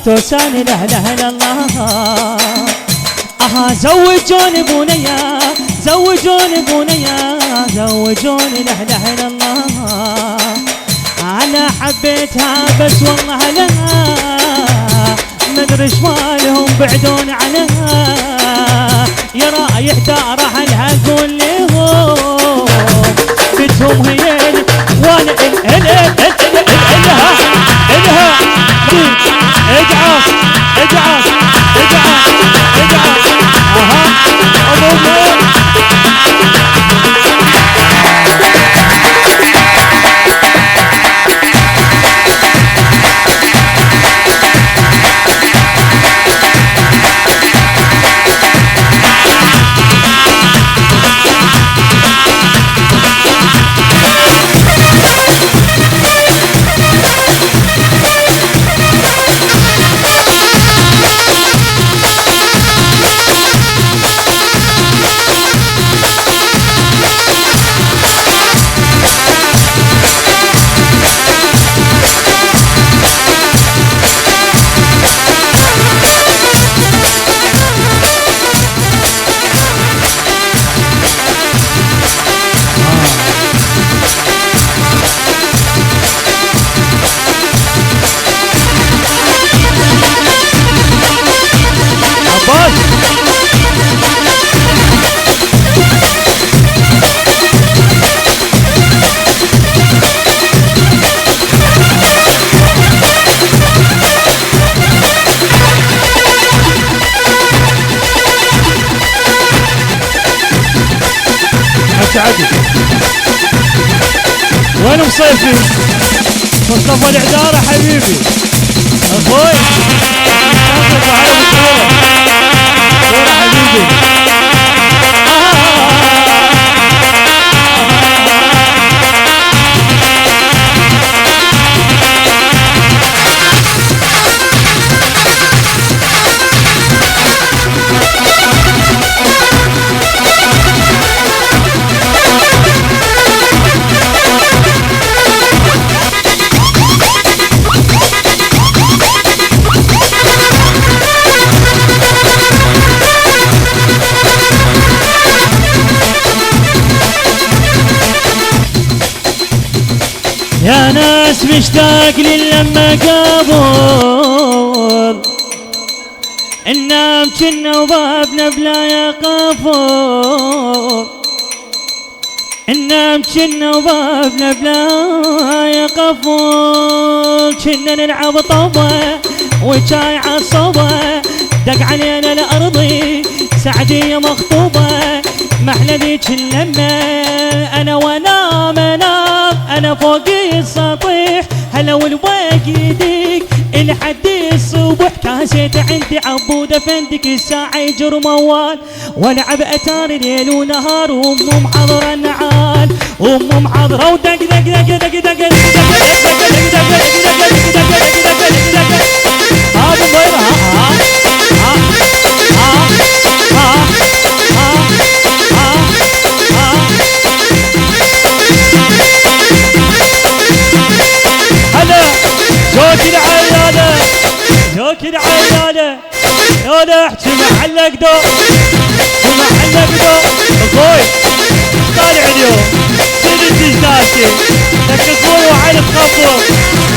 توساني لا اله الا الله. زوجوني بنيا زوجوني بنيا زوجوني لا اله الا الله. انا حبيتها بس والله لا مدري شمالهم بعدون عنها. يا رايح دار اهلها قول لهم بنتهم هي وانا الها اجعص اجعص اجعص اجعص. وين مصيفي؟ مصطفى العدارة حبيبي اخوي مصطفى على مصورة حبيبي. يا ناس مشتاق للما قابل النام كنا وبابنا بلا يقفل. النام كنا وبابنا بلا يقفل. كنا نلعب طبة وجاي عالصبة دق علينا الأرضي سعدية مخطوبة. محلى ذيك اللمة أنا وأنام أنام أنا فوق السطيح هلا والباقي يديك لحد الصبح. كاسيت عندي عبودة فندك الساعة يجر موال والعب أتاري ليل ونهار وأم محضرة النعال وأم محضرة ودق دق دق دق دق دق كده عيالة يا احكي محلك دو محلك دو اخوي طالع اليوم سيد الدجداشي لك اخوي وعلي تخبط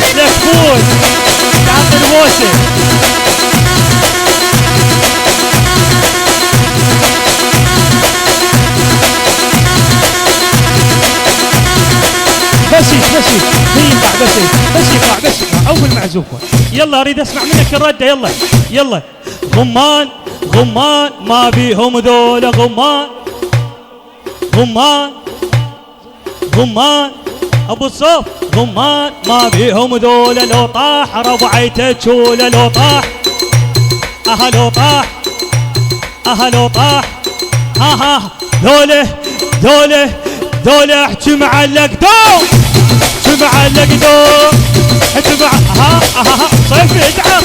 لك اخوي تعطي الموسم. بس ينفع بس اول معزوفه. يلا اريد اسمع منك الرده. يلا يلا. غمان غمان ما بيهم ذولا غمان غمان غمان ابو الصوف غمان ما بيهم ذولا لو طاح ربعيته تشوله لو طاح لو طاح لو طاح ها ذوله احكي معلق دو معلق دو اتبع صيفي ادعم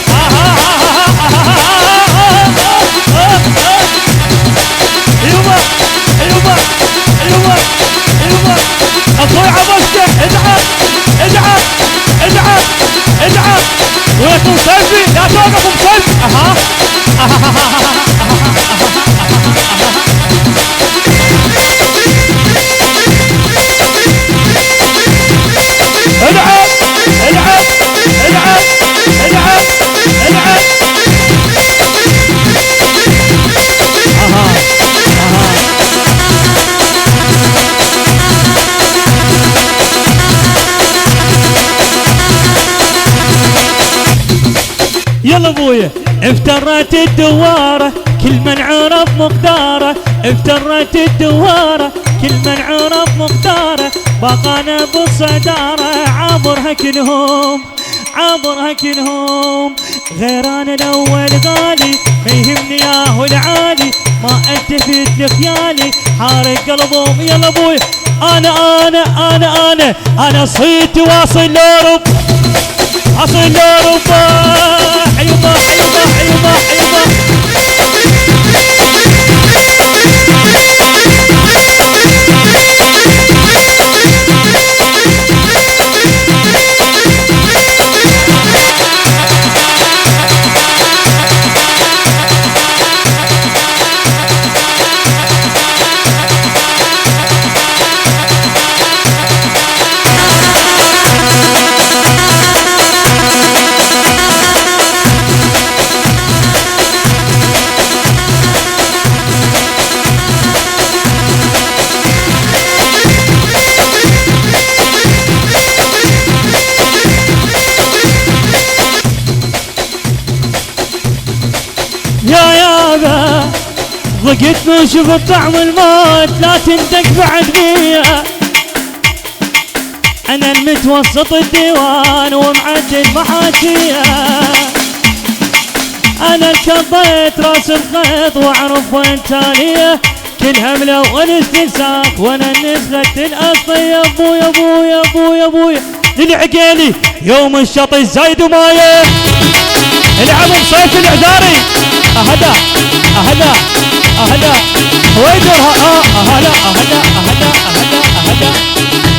ايوه اخوي عبسته ادعم وياكم سلفي لا توقف بسلف. اها العب العب العب العب العب. يلا ابويا افترت الدوارة كل من عرف مقداره، افترت الدوارة كل من عرف مقداره، بقانا بالصدارة عابرها كلهم عابرها كلهم. غيران الاول غالي ما يهمني ياهو العالي، ما التفت لخيالي حارق قلبهم. يلا ابويا انا صيت واصل لوروب اصل لوروبا. حيوبا حيوبا حيوبا حيوبا. يا يابا ضقت من شفت طعم الموت لا تندق بعد بيا. انا المتوسط الديوان ومعدل محاشية، انا الكضيت راس الخيط واعرف وين تاليه، كل همله والاستنساخ وانا نزلت الاصل. يا ابويا ابويا ابويا ابويا للعقيلي يوم الشط الزايد ومايه العبوا بصيف العذاري. اهلا اهلا اهلا ويدرها اهلا اهلا اهلا اهلا اهلا